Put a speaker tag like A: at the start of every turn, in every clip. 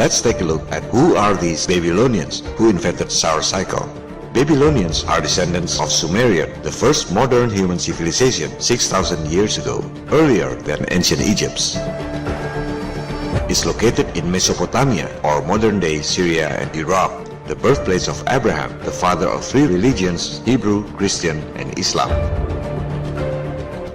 A: Let's take a look at who are these Babylonians who invented solar cycle. Babylonians are descendants of Sumerian, the first modern human civilization 6,000 years ago, earlier than ancient Egypt. It's located in Mesopotamia, or modern-day Syria and Iraq, the birthplace of Abraham, the father of three religions, Hebrew, Christian, and Islam.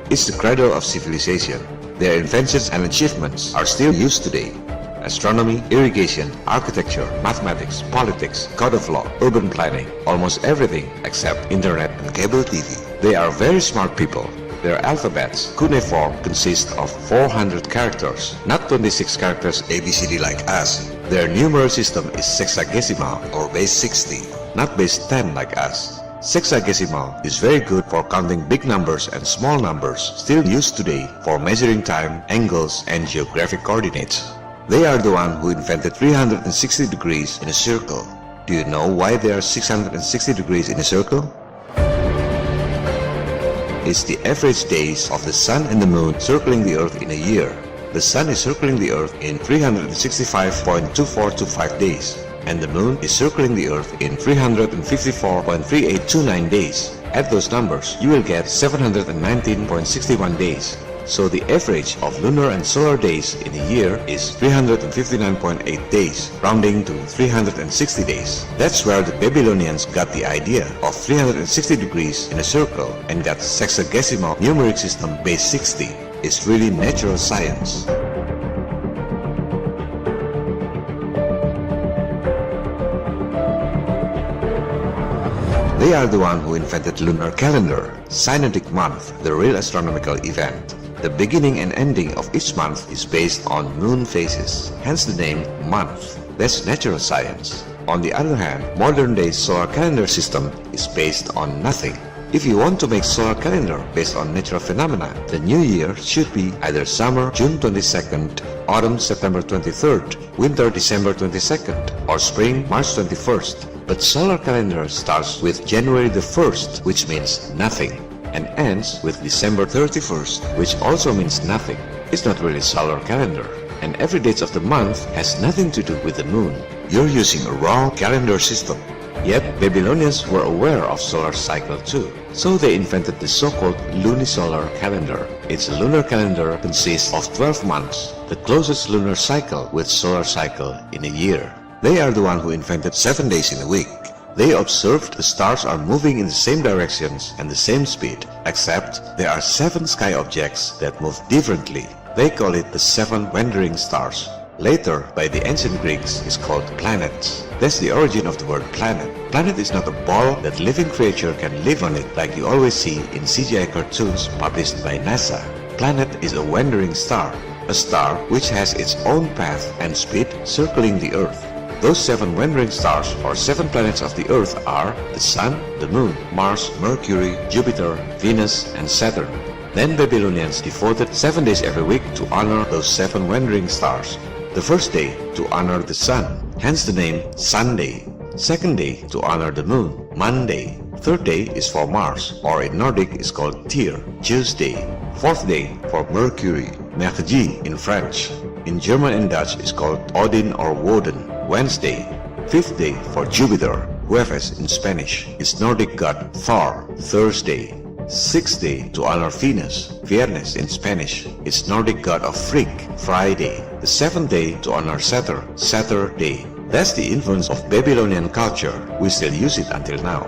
A: It's the cradle of civilization. Their inventions and achievements are still used today. Astronomy, irrigation, architecture, mathematics, politics, code of law, urban planning, almost everything except internet and cable TV. They are very smart people. Their alphabets, cuneiform, consist of 400 characters, not 26 characters ABCD like us. Their numeral system is sexagesimal or base 60, not base 10 like us. Sexagesimal is very good for counting big numbers and small numbers, still used today for measuring time, angles, and geographic coordinates. They are the one who invented 360 degrees in a circle. Do you know why there are 660 degrees in a circle? It's the average days of the sun and the moon circling the earth in a year. The sun is circling the earth in 365.2425 days, and the moon is circling the earth in 354.3829 days. Add those numbers, you will get 719.61 days. So the average of lunar and solar days in a year is 359.8 days, rounding to 360 days. That's where the Babylonians got the idea of 360 degrees in a circle and got sexagesimal numeric system base 60. It's really natural science. They are the one who invented lunar calendar, synodic month, the real astronomical event. The beginning and ending of each month is based on moon phases, hence the name month. That's natural science. On the other hand, modern-day solar calendar system is based on nothing. If you want to make solar calendar based on natural phenomena, the new year should be either summer June 22nd, autumn September 23rd, winter December 22nd, or spring March 21st. But solar calendar starts with January the 1st, which means nothing, and ends with December 31st, which also means nothing. It's not really solar calendar, and every date of the month has nothing to do with the moon. You're using a wrong calendar system. Yet Babylonians were aware of solar cycle too, so they invented the so-called lunisolar calendar. Its lunar calendar consists of 12 months, the closest lunar cycle with solar cycle in a year. They are the one who invented 7 days in a week. They observed the stars are moving in the same directions and the same speed, except there are 7 sky objects that move differently. They call it the 7 wandering stars. Later, by the ancient Greeks, is called planets. That's the origin of the word planet. Planet is not a ball that living creature can live on it like you always see in CGI cartoons published by NASA. Planet is a wandering star, a star which has its own path and speed circling the Earth. Those 7 wandering stars or 7 planets of the Earth are the Sun, the Moon, Mars, Mercury, Jupiter, Venus, and Saturn. Then Babylonians devoted 7 days every week to honor those 7 wandering stars. The first day to honor the Sun, hence the name Sunday. Second day to honor the Moon, Monday. Third day is for Mars, or in Nordic is called Tyr, Tuesday. Fourth day for Mercury, Mercredi in French. In German and Dutch is called Odin or Woden, Wednesday. Fifth day for Jupiter, Jueves in Spanish, is Nordic god Thor, Thursday. Sixth day to honor Venus, Viernes in Spanish, is Nordic god of Frigg, Friday. The seventh day to honor Saturn, Saturday. That's the influence of Babylonian culture. We still use it until now.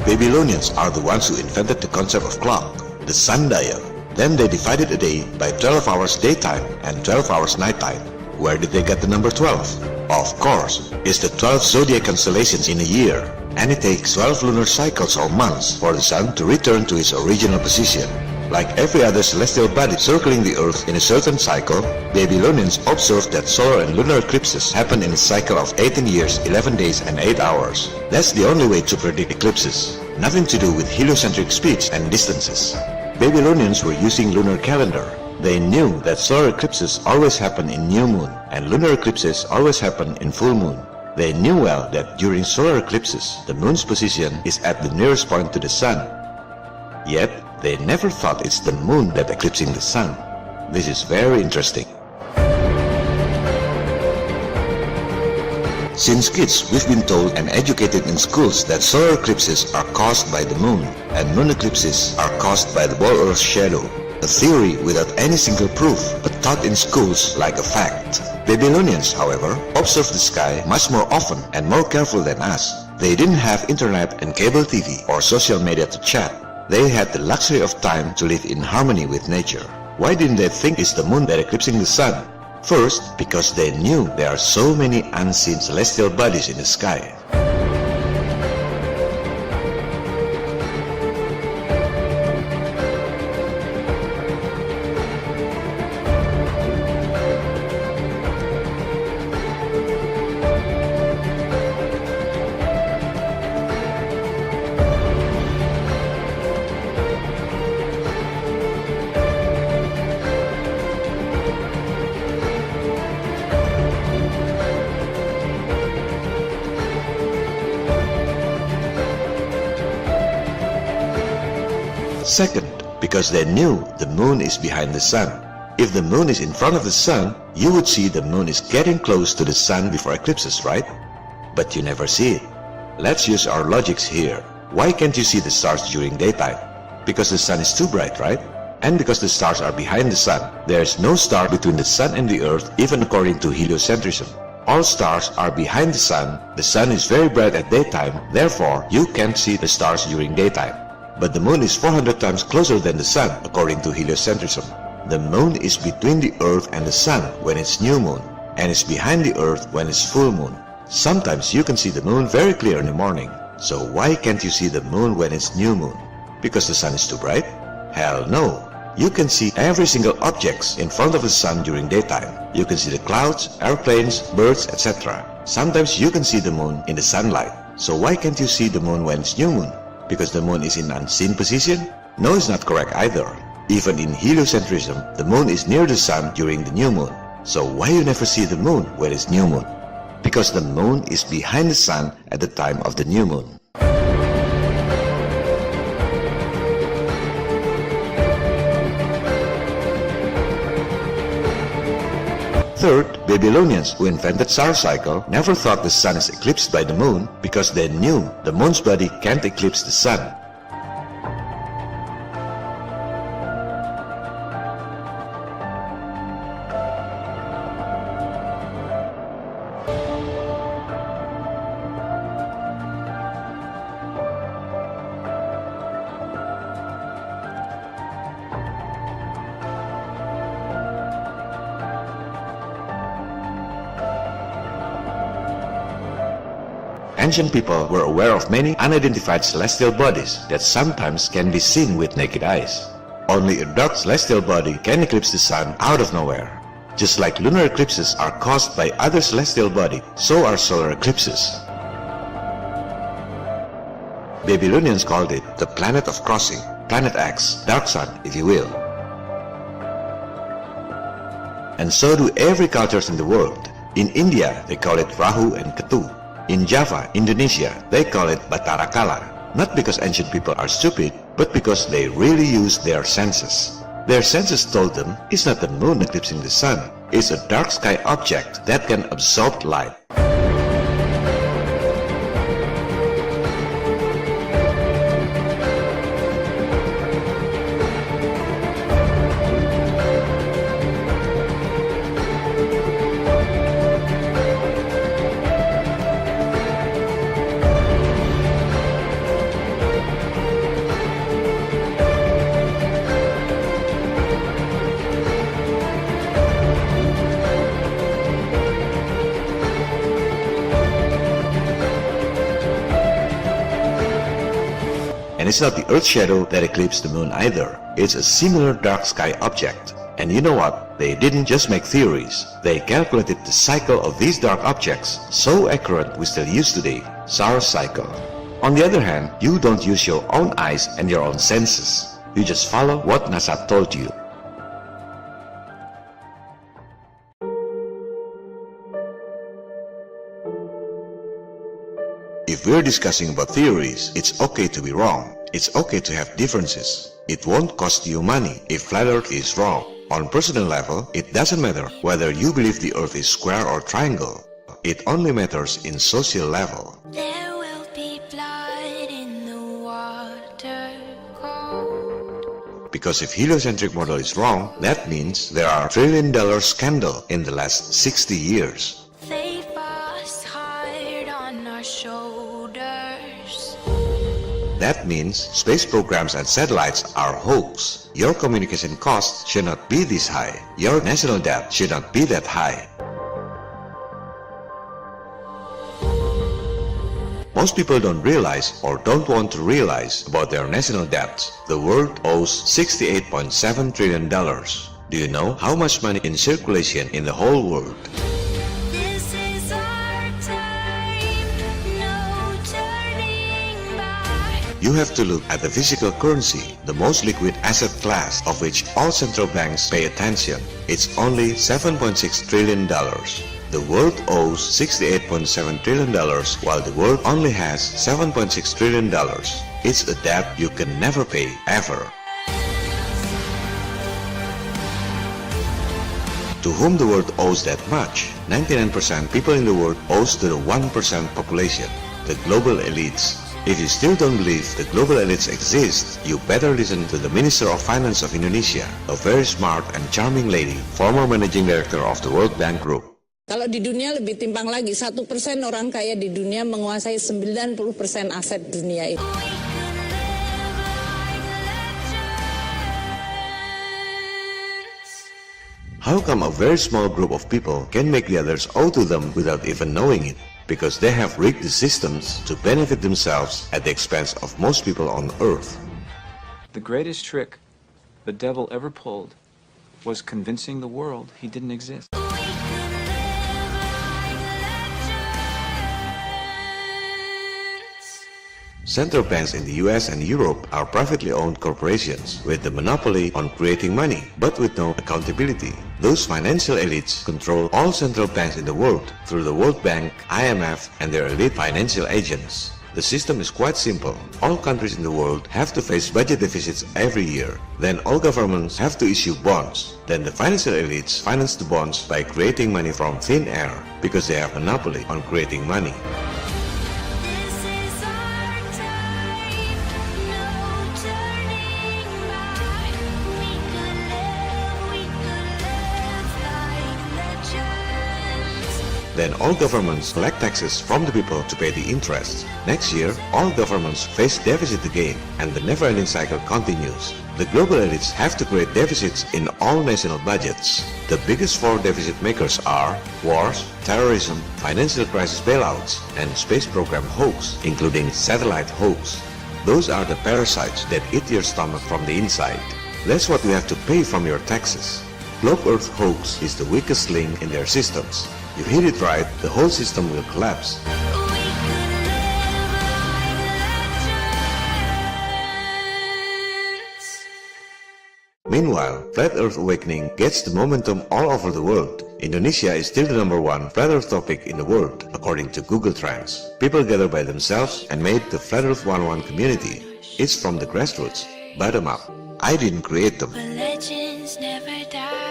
A: Babylonians are the ones who invented the concept of clock, the sundial. Then they divided a day by 12 hours daytime and 12 hours nighttime. Where did they get the number 12? Of course, it's the 12 zodiac constellations in a year, and it takes 12 lunar cycles or months for the sun to return to its original position. Like every other celestial body circling the Earth in a certain cycle, Babylonians observed that solar and lunar eclipses happen in a cycle of 18 years, 11 days and 8 hours. That's the only way to predict eclipses. Nothing to do with heliocentric speeds and distances. Babylonians were using lunar calendar. They knew that solar eclipses always happen in new moon and lunar eclipses always happen in full moon. They knew well that during solar eclipses, the moon's position is at the nearest point to the sun. Yet, they never thought it's the moon that eclipsing the sun. This is very interesting. Since kids, we've been told and educated in schools that solar eclipses are caused by the moon and moon eclipses are caused by the ball Earth's shadow. A theory without any single proof, but taught in schools like a fact. Babylonians, however, observed the sky much more often and more careful than us. They didn't have internet and cable TV or social media to chat. They had the luxury of time to live in harmony with nature. Why didn't they think it's the moon that eclipsing the sun? First, because they knew there are so many unseen celestial bodies in the sky. Second, because they knew the moon is behind the sun. If the moon is in front of the sun, you would see the moon is getting close to the sun before eclipses, right? But you never see it. Let's use our logics here. Why can't you see the stars during daytime? Because the sun is too bright, right? And because the stars are behind the sun. There is no star between the sun and the earth, even according to heliocentrism. All stars are behind the sun. The sun is very bright at daytime, therefore you can't see the stars during daytime. But the moon is 400 times closer than the sun, according to heliocentrism. The moon is between the earth and the sun when it's new moon, and it's behind the earth when it's full moon. Sometimes you can see the moon very clear in the morning. So why can't you see the moon when it's new moon? Because the sun is too bright? Hell no. You can see every single object in front of the sun during daytime. You can see the clouds, airplanes, birds, etc. Sometimes you can see the moon in the sunlight. So why can't you see the moon when it's new moon? Because the moon is in unseen position? No, it's not correct either. Even in heliocentrism, the moon is near the sun during the new moon. So why you never see the moon when it's new moon? Because the moon is behind the sun at the time of the new moon. Third, Babylonians who invented solar cycle never thought the sun is eclipsed by the moon because they knew the moon's body can't eclipse the sun. Ancient people were aware of many unidentified celestial bodies that sometimes can be seen with naked eyes. Only a dark celestial body can eclipse the sun out of nowhere. Just like lunar eclipses are caused by other celestial bodies, so are solar eclipses. Babylonians called it the planet of crossing, planet X, dark sun if you will. And so do every cultures in the world. In India, they call it Rahu and Ketu. In Java, Indonesia, they call it Batara Kala. Not because ancient people are stupid, but because they really use their senses. Their senses told them it's not the moon eclipsing the sun, it's a dark sky object that can absorb light. And it's not the Earth's shadow that eclipsed the moon either. It's a similar dark sky object. And you know what? They didn't just make theories. They calculated the cycle of these dark objects, so accurate we still use today, solar cycle. On the other hand, you don't use your own eyes and your own senses. You just follow what NASA told you. If we're discussing about theories, it's okay to be wrong. It's okay to have differences. It won't cost you money if flat Earth is wrong. On personal level, it doesn't matter whether you believe the Earth is square or triangle. It only matters in social level.
B: There will be blood in the water cold.
A: Because if heliocentric model is wrong, that means there are $1 trillion scandal in the last 60 years.
B: They bust hard on our shoulders.
A: That means space programs and satellites are hoax. Your communication costs should not be this high. Your national debt should not be that high. Most people don't realize or don't want to realize about their national debts. The world owes $68.7 trillion. Do you know how much money in circulation in the whole world?
B: This is our time, no turning back.
A: You have to look at the physical currency, the most liquid asset class of which all central banks pay attention. It's only $7.6 trillion. The world owes $68.7 trillion while the world only has $7.6 trillion. It's a debt you can never pay, ever. To whom the world owes that much? 99% people in the world owes to the 1% population, the global elites. If you still don't believe the global elites exist, you better listen to the Minister of Finance of Indonesia, a very smart and charming lady, former managing director of the World Bank Group.
C: Kalau di dunia lebih timpang lagi, 1% orang kaya di dunia menguasai 90% aset dunia itu.
A: How come a very small group of people can make the others owe to them without even knowing it? Because they have rigged the systems to benefit themselves at the expense of most people on Earth.
D: The greatest trick the devil ever pulled was convincing the world he didn't exist.
A: Central banks in the US and Europe are privately owned corporations with the monopoly on creating money, but with no accountability. Those financial elites control all central banks in the world through the World Bank, IMF, and their elite financial agents. The system is quite simple. All countries in the world have to face budget deficits every year. Then all governments have to issue bonds. Then the financial elites finance the bonds by creating money from thin air because they have a monopoly on creating money. Then all governments collect taxes from the people to pay the interest. Next year, all governments face deficit again, and the never-ending cycle continues. The global elites have to create deficits in all national budgets. The biggest four deficit makers are wars, terrorism, financial crisis bailouts, and space program hoax, including satellite hoax. Those are the parasites that eat your stomach from the inside. That's what you have to pay from your taxes. Globe Earth hoax is the weakest link in their systems. You hit it right, the whole system will collapse. Meanwhile, Flat Earth Awakening gets the momentum all over the world. Indonesia is still the #1 Flat Earth topic in the world, according to Google Trends. People gather by themselves and made the Flat Earth 101 community. It's from the grassroots, bottom up. I didn't create them.
B: But legends never die.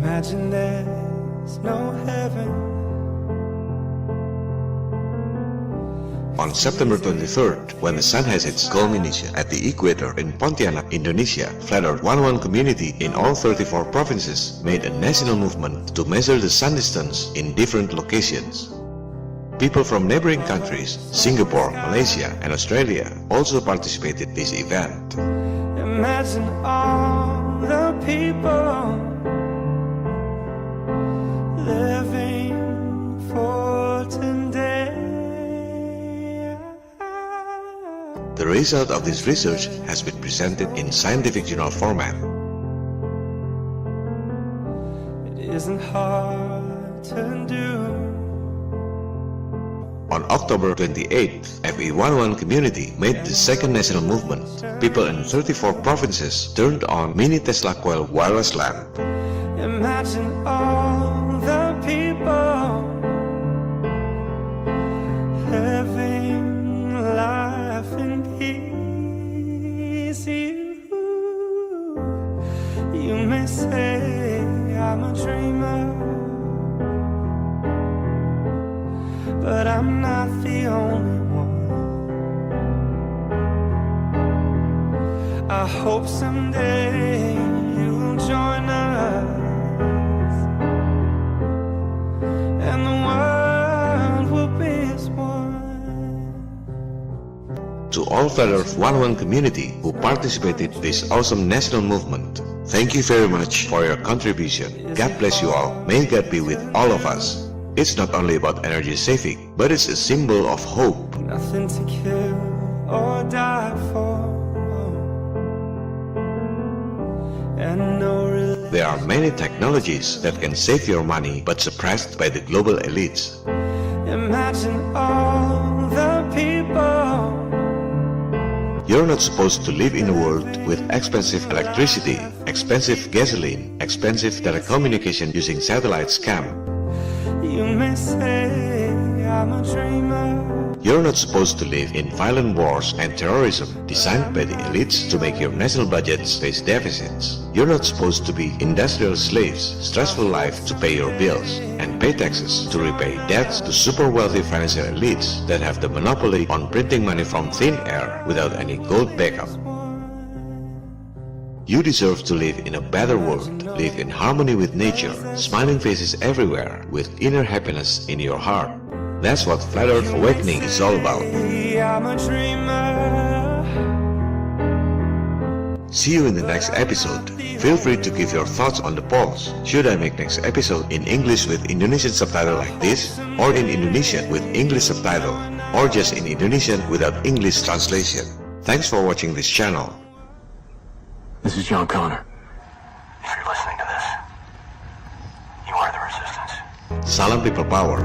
E: Imagine there's no heaven.
A: On September 23rd, when the sun has its culmination at the equator in Pontianak, Indonesia, Flat Earth 101 community in all 34 provinces made a national movement to measure the sun distance in different locations. People from neighboring countries, Singapore, Malaysia, and Australia also participated in this event.
E: Imagine all the people living for today.
A: The result of this research has been presented in scientific journal format.
E: It isn't hard to do.
A: On October 28th, FE101 community made the second national movement. People in 34 provinces turned on mini Tesla coil wireless lamp.
E: Imagine all the people please you. You may say I'm a dreamer, but I'm not the only one. I hope someday you'll join us, and the world will be as one.
A: To all Flat Earth 101 community who participated in this awesome national movement, thank you very much for your contribution. God bless you all. May God be with all of us. It's not only about energy saving, but it's a symbol of hope.
E: Nothing to kill or die for, and no relief.
A: There are many technologies that can save your money but suppressed by the global elites.
E: Imagine all the people.
A: You're not supposed to live in a world with expensive electricity, expensive gasoline, expensive telecommunication using satellite scam.
E: You may say I'm a dreamer.
A: You're not supposed to live in violent wars and terrorism designed by the elites to make your national budgets face deficits. You're not supposed to be industrial slaves, stressful life to pay your bills, and pay taxes to repay debts to super wealthy financial elites that have the monopoly on printing money from thin air without any gold backup. You deserve to live in a better world, live in harmony with nature, smiling faces everywhere, with inner happiness in your heart. That's what Flat Earth Awakening is all about.
E: I'm a dreamer.
A: See you in the next episode. Feel free to give your thoughts on the polls. Should I make next episode in English with Indonesian subtitle like this, or in Indonesian with English subtitle, or just in Indonesian without English translation? Thanks for watching this channel.
F: This is John Connor. If you're listening to this, you are the resistance.
A: Salam People Power.